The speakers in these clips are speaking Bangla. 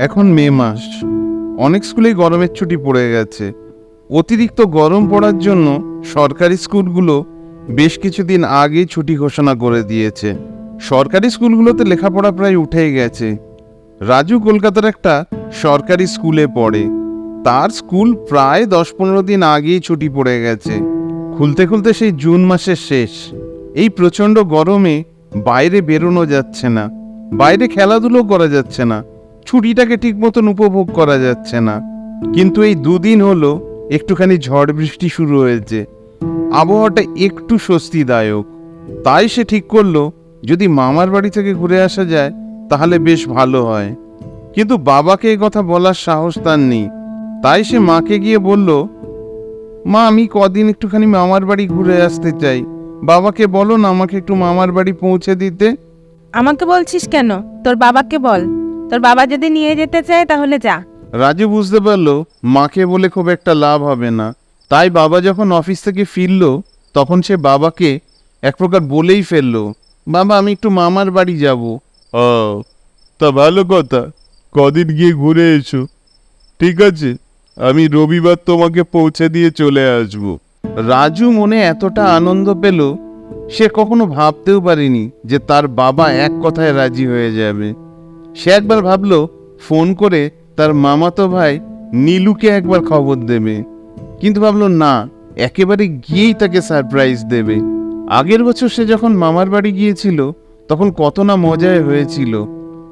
এখন মে মাস, অনেক স্কুলেই গরমের ছুটি পড়ে গেছে। অতিরিক্ত গরম পড়ার জন্য সরকারি স্কুলগুলো বেশ কিছুদিন আগেই ছুটি ঘোষণা করে দিয়েছে। সরকারি স্কুলগুলোতে লেখাপড়া প্রায় উঠেই গেছে। রাজু কলকাতার একটা সরকারি স্কুলে পড়ে। তার স্কুল প্রায় 10-15 দিন আগেই ছুটি পড়ে গেছে, খুলতে খুলতে সেই জুন মাসের শেষ। এই প্রচণ্ড গরমে বাইরে বেরোনো যাচ্ছে না, বাইরে খেলাধুলো করা যাচ্ছে না, ছুটিটাকে ঠিক মতন উপভোগ করা যাচ্ছে না। কিন্তু এই দুদিন হলো একটুখানি ঝড় বৃষ্টি শুরু হয়েছে, আবহাওয়াটা একটু স্বস্তিদায়ক। তাই সে ঠিক করলো যদি মামার বাড়ি থেকে ঘুরে আসা যায় তাহলে বেশ ভালো হয়। কিন্তু বাবাকে এই কথা বলার সাহস তার নেই। তাই সে মাকে গিয়ে বলল, মা, আমি কদিন একটুখানি মামার বাড়ি ঘুরে আসতে চাই। বাবাকে বলো না আমাকে একটু মামার বাড়ি পৌঁছে দিতে। আমাকে বলছিস কেন? তোর বাবাকে বল। তোর বাবা যদি নিয়ে যেতে চায় তাহলে যা। রাজু বুঝতে পারলো মাকে বলে খুব একটা লাভ হবে না। তাই বাবা যখন অফিস থেকে ফিরল তখন সে বাবাকে এক প্রকার বলেই ফেললো, বাবা, আমি একটু মামার বাড়ি যাব। ও, তা ভালো কথা, কদিন গিয়ে ঘুরে এসো। ঠিক আছে, আমি রবিবার তোমাকে পৌঁছে দিয়ে চলে আসব। রাজু মনে এতটা আনন্দ পেল সে কখনো ভাবতেও পারেনি যে তার বাবা এক কথায় রাজি হয়ে যাবে। সে একবার ভাবলো ফোন করে তার মামাতো ভাই নীলুকে একবার খবর দেবে, কিন্তু ভাবলো না, একেবারে গিয়েই তাকে সারপ্রাইজ দেবে। আগের বছর সে যখন মামার বাড়ি গিয়েছিল তখন কত না মজায় হয়েছিল।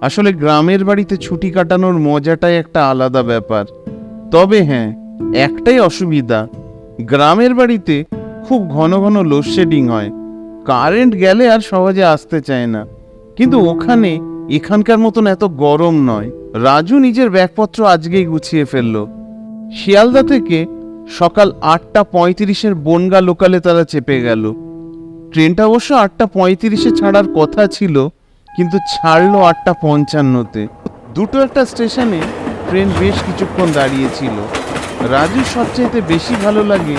আসলে গ্রামের বাড়িতে ছুটি কাটানোর মজাটাই একটা আলাদা ব্যাপার। তবে হ্যাঁ, একটাই অসুবিধা, গ্রামের বাড়িতে খুব ঘন ঘন লোডশেডিং হয়, কারেন্ট গেলে আর সহজে আসতে চায় না। কিন্তু ওখানে এখানকার মতন এত গরম নয়। রাজু নিজের ব্যাগপত্র আজকেই গুছিয়ে ফেলল। শিয়ালদা থেকে সকাল 8:35 বনগা লোকালে তারা চেপে গেল। ট্রেনটা অবশ্য 8:35 ছাড়ার কথা ছিল, কিন্তু ছাড়লো 8:55-তে। দুটো একটা স্টেশনে ট্রেন বেশ কিছুক্ষণ দাঁড়িয়েছিল। রাজুর সবচেয়ে বেশি ভালো লাগে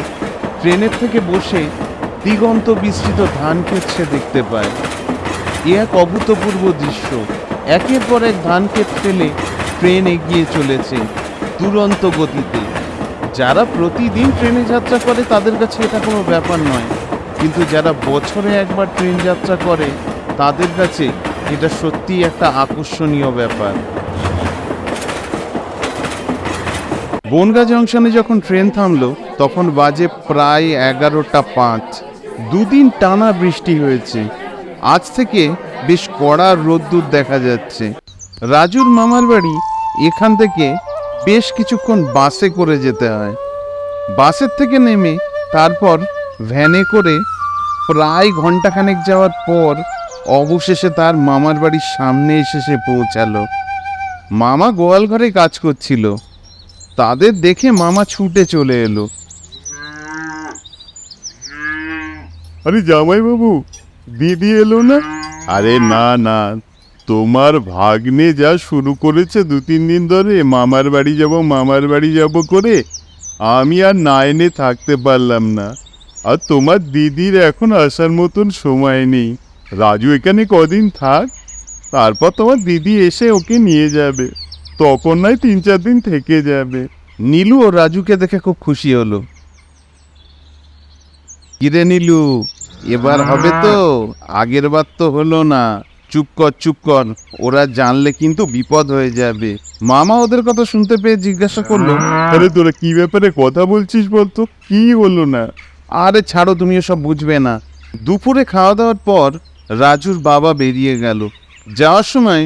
ট্রেনের থেকে বসে দিগন্ত বিস্তৃত ধান ক্ষেত সে দেখতে পায়। এ এক অভূতপূর্ব দৃশ্য। একের পর এক ধান ক্ষেত ফেলে ট্রেন এগিয়ে চলেছে দুরন্ত গতিতে। যারা প্রতিদিন ট্রেনে যাত্রা করে তাদের কাছে এটা কোনো ব্যাপার নয়, কিন্তু যারা বছরে একবার ট্রেন যাত্রা করে তাদের কাছে এটা সত্যিই একটা আকর্ষণীয় ব্যাপার। বনগাঁ জংশনে যখন ট্রেন থামলো তখন বাজে প্রায় 11:05। দুদিন টানা বৃষ্টি হয়েছে। আজ থেকে বেশ কড়া রোদ্দুর দেখা যাচ্ছে। রাজুর মামার বাড়ি এখান থেকে বেশ কিছুক্ষণ বাসে করে যেতে হয়। বাসের থেকে নেমে তারপর ভ্যানে করে প্রায় ঘন্টাখানেক যাওয়ার পর অবশেষে তার মামার বাড়ির সামনে এসে সে পৌঁছালো। মামা গোয়াল ঘরে কাজ করছিল। তাদের দেখে মামা ছুটে চলে এলো। আরে জামাই বাবু, দিদি এলো না? আরে না না, তোমার ভাগ্নে যা শুরু করেছে 2-3 দিন ধরে মামার বাড়ি যাব মামার বাড়ি যাব করে, আমি আর না এনে থাকতে পারলাম না। আর তোমার দিদির এখন আসার মতন সময় নেই। রাজু এখানে কদিন থাক, তারপর তোমার দিদি এসে ওকে নিয়ে যাবে, তখন নয় 3-4 দিন থেকে যাবে। নীলু ও রাজুকে দেখে খুব খুশি হলো। কিরে নীলু, এবার হবে তো? আগের বার তো হলো না। চুপ কর চুপ কর, ওরা জানলে কিন্তু বিপদ হয়ে যাবে। মামা ওদের কথা শুনতে পেয়ে জিজ্ঞাসা করলো, আরে তোরা কি ব্যাপারে কথা বলছিস বলতো, কি হলো না? আরে ছাড়ো, তুমি এসব বুঝবে না। দুপুরে খাওয়া দাওয়ার পর রাজুর বাবা বেরিয়ে গেল। যাওয়ার সময়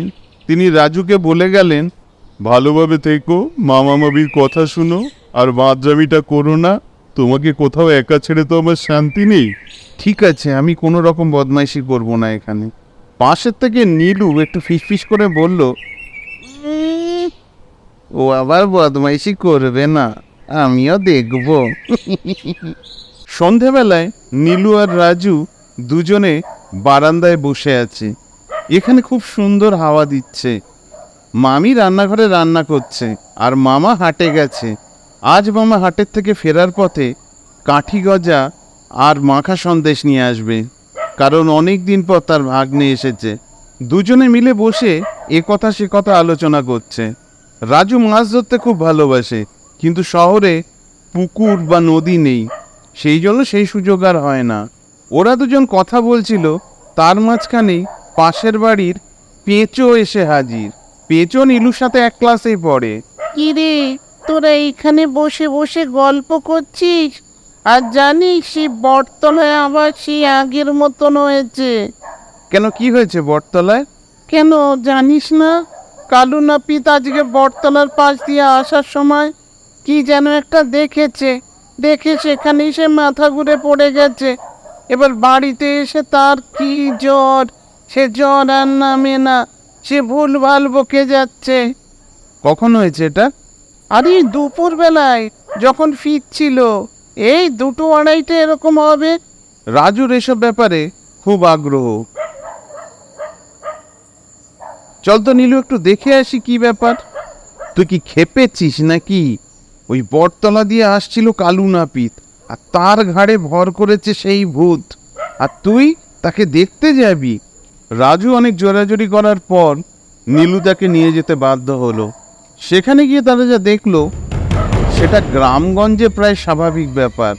তিনি রাজুকে বলে গেলেন, ভালোভাবে থেকো, মামা মামির কথা শুনো, আর বাদরামিটা করো না। তোমাকে কোথাও একা ছেড়ে তো আমার শান্তি নেই। ঠিক আছে, আমি কোনো রকম বদমাইশি করব না এখানে। পাশের থেকে নীলু একটু ফিসফিস করে বলল, ও আবার বদমাইশি করবে না, আমিও দেখব। সন্ধেবেলায় নীলু আর রাজু দুজনে বারান্দায় বসে আছে। এখানে খুব সুন্দর হাওয়া দিচ্ছে। মামি রান্নাঘরে রান্না করছে আর মামা হাটে গেছে। আজ মামা হাটের থেকে ফেরার পথে কাঠি গজা আর মাখা সন্দেশ নিয়ে আসবে, কারণ অনেক দিন পর তার ভাগ্নে এসেছে। দুজনে মিলে বসে এ কথা সে কথা আলোচনা করছে। রাজু মাছ ধরতে খুব ভালোবাসে, কিন্তু শহরে পুকুর বা নদী নেই, সেই জন্য সেই সুযোগ আর হয় না। ওরা দুজন কথা বলছিল, তার মাঝখানেই পাশের বাড়ির পেঁচো এসে হাজির। পেঁচো নীলুর সাথে এক ক্লাসেই পড়ে। কি রে, তোরা এইখানে বসে বসে গল্প করছিস? আর জানিস সেই বটতলায় আবার সেই আগের মতন হয়েছে। কেন, কি হয়েছে বটতলায়? কেন জানিস না? কালু নাপিত আজকে বটতলার পাশ দিয়ে আসার সময় কি যেন একটা দেখেছে, দেখে সেখানেই সে মাথা ঘুরে পড়ে গেছে। এবার বাড়িতে এসে তার কি জ্বর, সে জ্বর আর নামে না, সে ভুলভাল বকে যাচ্ছে। কখন হয়েছে এটা? আরে দুপুর বেলায় যখন ফিরছিল, এই 2-2:30 এরকম হবে। রাজুর এসব ব্যাপারে খুব আগ্রহ। চল তো নীলু, একটু দেখে আসি কি ব্যাপার। তুই কি খেপেছিস নাকি? ওই বটতলা দিয়ে আসছিল কালু নাপিত, আর তার ঘাড়ে ভর করেছে সেই ভূত, আর তুই তাকে দেখতে যাবি? রাজু অনেক জোরাজুরি করার পর নীলু তাকে নিয়ে যেতে বাধ্য হলো। সেখানে গিয়ে তারা যা দেখলো সেটা গ্রামগঞ্জে প্রায় স্বাভাবিক ব্যাপার।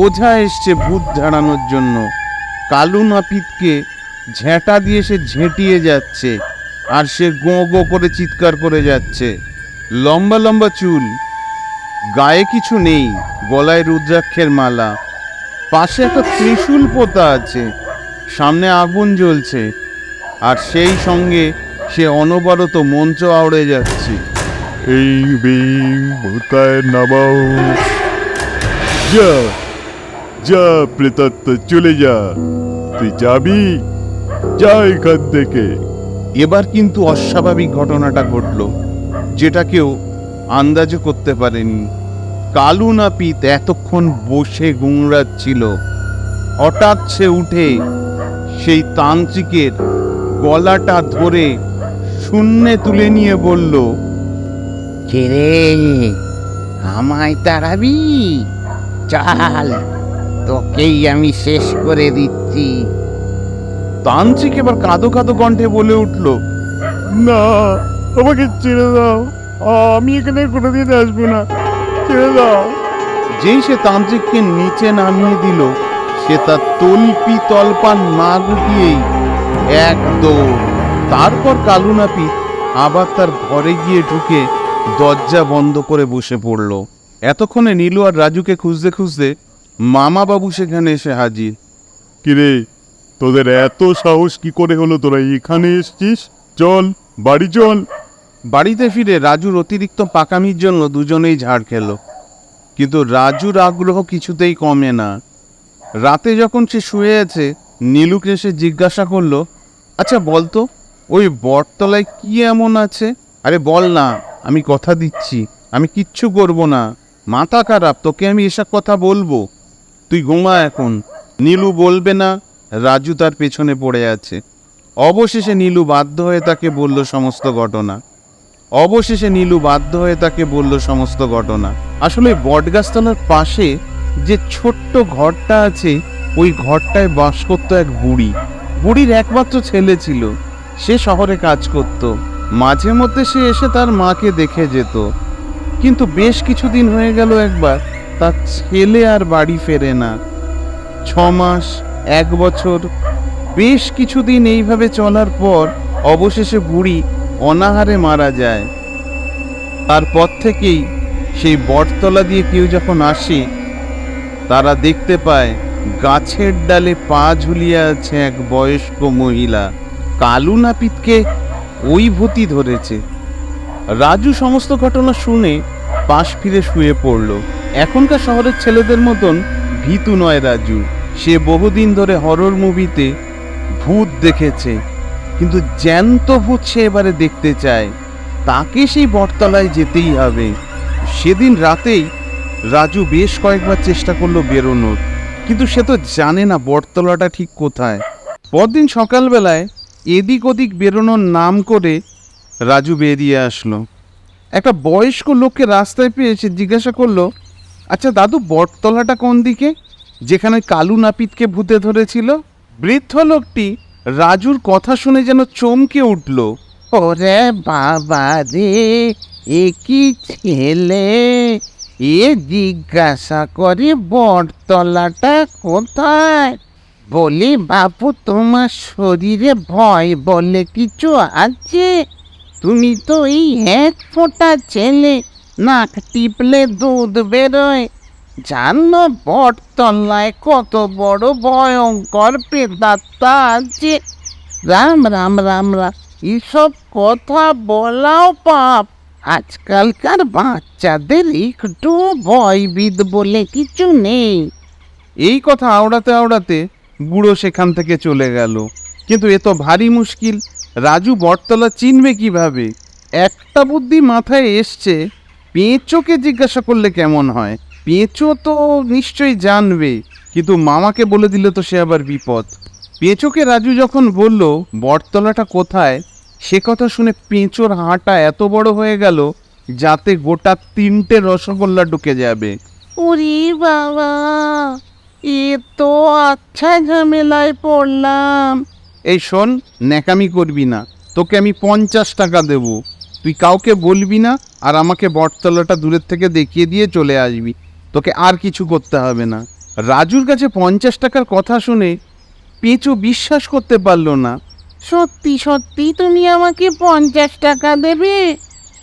ওঝা এসছে ভূত ঝাড়ানোর জন্য। কালু নাপিতকে ঝেঁটা দিয়ে সে ঝেঁটিয়ে যাচ্ছে, আর সে গো গো করে চিৎকার করে যাচ্ছে। লম্বা লম্বা চুল, গায়ে কিছু নেই, গলায় রুদ্রাক্ষের মালা, পাশে একটা ত্রিশূল পোতা আছে, সামনে আগুন জ্বলছে, আর সেই সঙ্গে সে অনবরত মন্ত্র আওড়ে যাচ্ছে। এই বিং ভূতায় নামাও, যা যা প্রেতাত্ম, চলে যা। তুই যাবি, যা এখান থেকে। এবার কিন্তু অস্বাভাবিক ঘটনাটা ঘটল, যেটা কেউ আন্দাজও করতে পারেনি। কালু নাপিত এতক্ষণ বসে গুংড়াচ্ছিল, হঠাৎ সে উঠে সেই তান্ত্রিকের গলাটা ধরে শূন্যে তুলে নিয়ে বলল, ছেড়ে আমায় তাড়াবি? চল, তোকেই আমি শেষ করে দিচ্ছি। তান্ত্রিক এবার কাঁদো কাঁদো কণ্ঠে বলে উঠল, না, আমাকে ছেড়ে দাও, আমি এখানে কোনোদিন আসবো না, ছেড়ে দাও। যেই সে তান্ত্রিককে নিচে নামিয়ে দিল, সে তার তল্পি তলপান না গুটিয়েই এক দৌড়। তারপর কালু নাপিত আবার তার ঘরে গিয়ে ঢুকে দরজা বন্ধ করে বসে পড়ল। এতক্ষণে নীলু আর রাজুকে খুঁজতে খুঁজতে মামা বাবু সেখানে এসে হাজির। কিরে, তোদের এত সাহস কি করে হলো? তোরা এখানে এসছিস? চল, বাড়ি চল। বাড়িতে ফিরে রাজুর অতিরিক্ত পাকামির জন্য দুজনেই ঝাড় খেল, কিন্তু রাজুর আগ্রহ কিছুতেই কমে না। রাতে যখন সে শুয়ে আছে, নীলুকে সে জিজ্ঞাসা করলো, আচ্ছা বলতো, ওই বটতলায় কি এমন আছে? আরে বল না, আমি কথা দিচ্ছি, আমি কিচ্ছু করব না, মাথা খারাপ, তোকে আমি এসব কথা বলবো, তুই ঘুমা এখন। নীলু বলবে না, রাজু তার পেছনে পড়ে আছে। অবশেষে নীলু বাধ্য হয়ে তাকে বলল সমস্ত ঘটনা। আসলে বটগাছতলার পাশে যে ছোট্ট ঘরটা আছে, ওই ঘরটায় বাস করত এক বুড়ি। বুড়ির একমাত্র ছেলে ছিল, সে শহরে কাজ করত। মাঝে মধ্যে সে এসে তার মাকে দেখে যেত, কিন্তু বেশ কিছুদিন হয়ে গেল একবার তার ছেলে আর বাড়ি ফেরে না। 6 মাস, 1 বছর, বেশ কিছুদিন এইভাবে চলার পর অবশেষে বুড়ি অনাহারে মারা যায়। তারপর থেকেই সেই বটতলা দিয়ে কেউ যখন আসে, তারা দেখতে পায় গাছের ডালে পা ঝুলিয়ে আছে এক বয়স্ক মহিলা। কালু নাপিতকে ওই ভূতই ধরেছে। রাজু সমস্ত ঘটনা শুনে পাশ ফিরে শুয়ে পড়ল। এখনকার শহরের ছেলেদের মতন ভীতু নয় রাজু। সে বহুদিন ধরে হরর মুভিতে ভূত দেখেছে, কিন্তু জ্যান্ত ভূত সে এবারে দেখতে চায়। তাকে সেই বটতলায় যেতেই হবে। সেদিন রাতেই রাজু বেশ কয়েকবার চেষ্টা করলো বেরোনোর, কিন্তু সে তো জানে না বটতলাটা ঠিক কোথায়। পরদিন সকালবেলায় এদিক ওদিক বেরোনোর নাম করে রাজু বেরিয়ে আসলো। একটা বয়স্ক লোককে রাস্তায় পেয়ে সে জিজ্ঞাসা করলো, আচ্ছা দাদু, বটতলাটা কোন দিকে, যেখানে কালু নাপিতকে ভূতে ধরেছিল? বৃদ্ধ লোকটি রাজুর কথা শুনে যেন চমকে উঠল। ওরে বাবা রে, এ কি ছেলে! এ জিজ্ঞাসা করে বটতলাটা কোথায়? বলি বাপু, তোমার শরীরে ভয় বলে কিছু আছে? তুমি তো এই এক ফোঁটা ছেলে, নাক টিপলে দুধ বেরোয়। জানো বটতলায় কত বড় ভয়ঙ্কর প্রেতাত্মা আছে? রাম রাম রাম রাম, এসব কথা বলাও পাপ। আজকালকার বাচ্চাদের একটু ভয়বিদ বলে কিছু নেই। এই কথা আওড়াতে আওড়াতে বুড়ো সেখান থেকে চলে গেল। কিন্তু এ তো ভারী মুশকিল। রাজু বটতলা চিনবে কিভাবে? একটা বুদ্ধি মাথায় এসছে, পেঁচোকে জিজ্ঞাসা করলে কেমন হয়। পেঁচো তো নিশ্চয়ই জানবে, কিন্তু মামাকে বলে দিলে তো সে আবার বিপদ। পেঁচোকে রাজু যখন বলল বটতলাটা কোথায়, সে কথা শুনে পেঁচোর হাঁটা এত বড় হয়ে গেল যাতে গোটা 3টে রসগোল্লা ঢুকে যাবে। ওরে বাবা, এ তো আচ্ছা ঝামেলায় পড়লাম। এই শোন, ন্যাকামি করবি না, তোকে আমি 50 টাকা দেব। তুই কাউকে বলবি না, আর আমাকে বটতলাটা দূরের থেকে দেখিয়ে দিয়ে চলে আসবি। তোকে আর কিছু করতে হবে না। রাজুর কাছে 50 টাকার কথা শুনে পেঁচো বিশ্বাস করতে পারলো না। সত্যি সত্যি তুমি আমাকে 50 টাকা দেবে?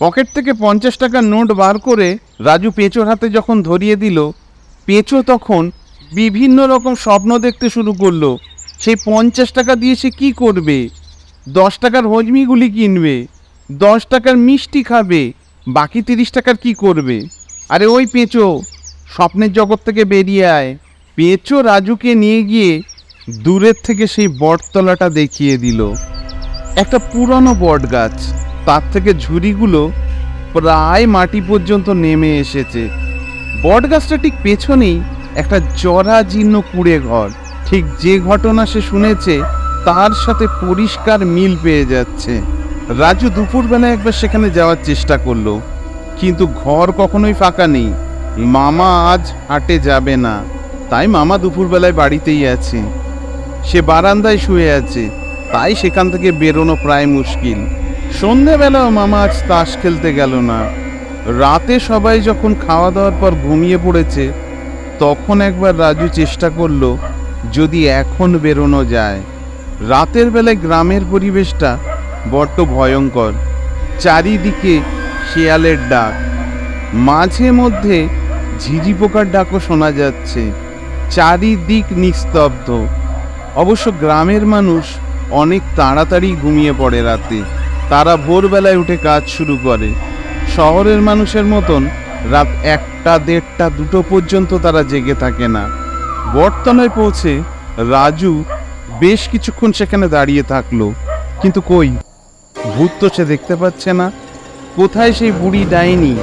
পকেট থেকে 50 টাকার নোট বার করে রাজু পেঁচোর হাতে যখন ধরিয়ে দিল, পেঁচো তখন বিভিন্ন রকম স্বপ্ন দেখতে শুরু করলো। সেই 50 টাকা দিয়ে সে কী করবে? 10 টাকার হজমিগুলি কিনবে, 10 টাকার মিষ্টি খাবে, বাকি 30 টাকার কি করবে? আরে ওই পেঁচো, স্বপ্নের জগৎ থেকে বেরিয়ে আয়। পেঁচো রাজুকে নিয়ে গিয়ে দূরের থেকে সেই বটতলাটা দেখিয়ে দিল। একটা পুরানো বট গাছ, তার থেকে ঝুড়িগুলো প্রায় মাটি পর্যন্ত নেমে এসেছে। বট গাছটা ঠিক পেছনেই একটা জরাজীর্ণ কুঁড়ে ঘর। ঠিক যে ঘটনা সে শুনেছে তার সাথে পরিষ্কার মিল পেয়ে যাচ্ছে। রাজু দুপুরবেলা একবার সেখানে যাওয়ার চেষ্টা করলো, কিন্তু ঘর কখনোই ফাঁকা নেই। মামা আজ হাটে যাবে না, তাই মামা দুপুরবেলায় বাড়িতেই আছে। সে বারান্দায় শুয়ে আছে, তাই সেখান থেকে বেরোনো প্রায় মুশকিল। সন্ধেবেলাও মামা আজ তাস খেলতে গেল না। রাতে সবাই যখন খাওয়া দাওয়ার পর ঘুমিয়ে পড়েছে, তখন একবার রাজু চেষ্টা করলো যদি এখন বেরোনো যায়। রাতের বেলায় গ্রামের পরিবেশটা বড্ড ভয়ঙ্কর। চারিদিকে শেয়ালের ডাক, মাঝে মধ্যে ঝিঝি পোকার ডাকও শোনা যাচ্ছে। চারিদিক নিস্তব্ধ। অবশ্য গ্রামের মানুষ অনেক তাড়াতাড়ি ঘুমিয়ে পড়ে রাতে। তারা ভোরবেলায় উঠে কাজ শুরু করে। শহরের মানুষের মতন রাত 1টা, 1:30, 2টো পর্যন্ত তারা জেগে থাকে না। বটতলায় পৌঁছে রাজু বেশ কিছুক্ষণ সেখানে দাঁড়িয়ে থাকলো, কিন্তু কই, ভূত তো সে দেখতে পাচ্ছে না। কোথায় সেই বুড়ি ডাইনি?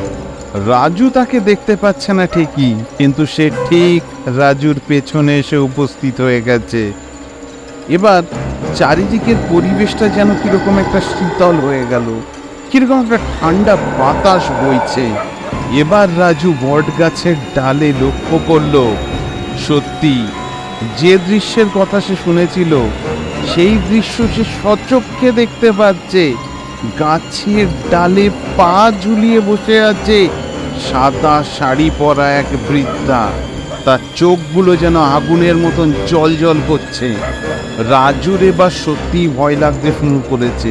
রাজু তাকে দেখতে পাচ্ছে না ঠিকই, কিন্তু সে ঠিক রাজুর পেছনে এসে উপস্থিত হয়ে গেছে। এবার চারিদিকের পরিবেশটা যেন কিরকম একটা শীতল হয়ে গেল, কিরকম একটা ঠান্ডা বাতাস বইছে। এবার রাজু বট গাছের ডালে লক্ষ্য করলো, সত্যি যে দৃশ্যের কথা সে শুনেছিল সেই দৃশ্য সে সচক্ষে দেখতে পাচ্ছে। গাছের ডালে পা ঝুলিয়ে বসে আছে সাদা শাড়ি পরা এক বৃদ্ধা। তার চোখগুলো যেন আগুনের মতন জল জল করছে। রাজুর এবার সত্যি ভয় লাগতে শুরু করেছে।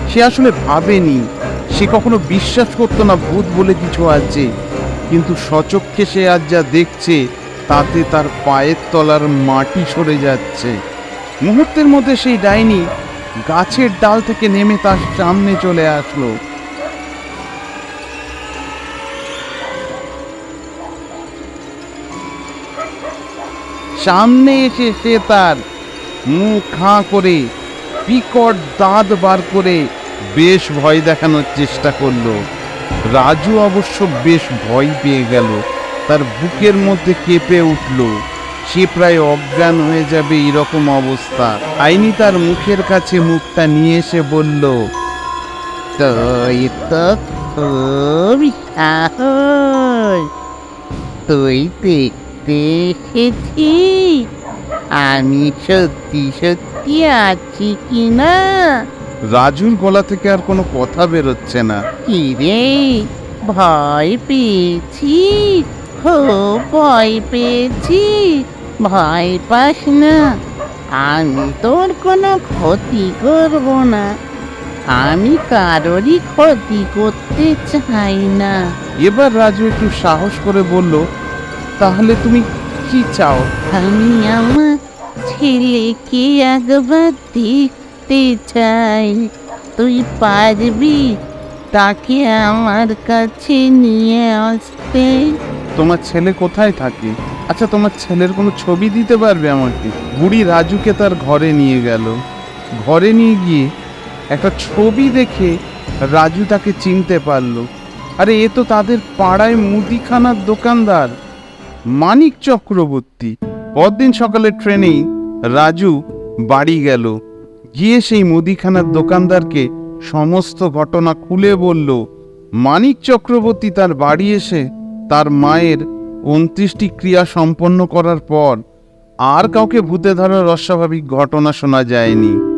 সে আসলে ভাবেনি, সে কখনো বিশ্বাস করতো না ভূত বলে কিছু আছে, কিন্তু সচক্ষে সে আজ যা দেখছে তাতে তার পায়ের তলার মাটি সরে যাচ্ছে। মুহূর্তের মধ্যে সেই ডাইনি গাছের ডাল থেকে নেমে তার সামনে চলে আসলো। সামনে এসে সে তার মুখ হাঁ করে বিকট দাঁত বার করে বেশ ভয় দেখানোর চেষ্টা করলো। রাজু অবশ্য বেশ ভয় পেয়ে গেল, তার বুকের মধ্যে কেঁপে উঠল। সে প্রায় অজ্ঞান হয়ে যাবে এরকম অবস্থা। আইনি তার মুখের কাছে মুখটা নিয়ে এসে বলল, তুই তো খুব সাহস। তুই দেখতে এসেছিস আমি সত্যি সত্যি আছি কিনা? রাজুর গলা থেকে আর কোনো কথা বেরোচ্ছে না। কি রে, ভয় পেয়েছি, খুব ভয় পেয়েছি। ভয় পাস না, আমি তোর কোনো ক্ষতি করব না। আমি কারোরই ক্ষতি করতে চাই না। এবার রাজু একটু সাহস করে বলল, তাহলে তুমি কি চাও? আমি আমার ছেলেকে একবার দেখতে চাই। তুই পারবি তাকে আমার কাছে নিয়ে আসতে? তোমার ছেলে কোথায় থাকে? আচ্ছা, তোমার ছেলের কোনো ছবি দিতে পারবে আমাকে? বুড়ি রাজুকে তার ঘরে নিয়ে গেল। ঘরে নিয়ে গিয়ে একটা ছবি দেখে রাজু তাকে চিনতে পারলো। আরে, এ তো তাদের পাড়ায় মুদিখানার দোকানদার মানিক চক্রবর্তী। পরদিন সকালে ট্রেনেই রাজু বাড়ি গেল। গিয়ে সেই মুদিখানার দোকানদারকে সমস্ত ঘটনা খুলে বলল। মানিক চক্রবর্তী তার বাড়ি এসে তার মায়ের 29টি ক্রিয়া সম্পন্ন করার পর আর কাউকে ভূতে ধরার অস্বাভাবিক ঘটনা শোনা যায়নি।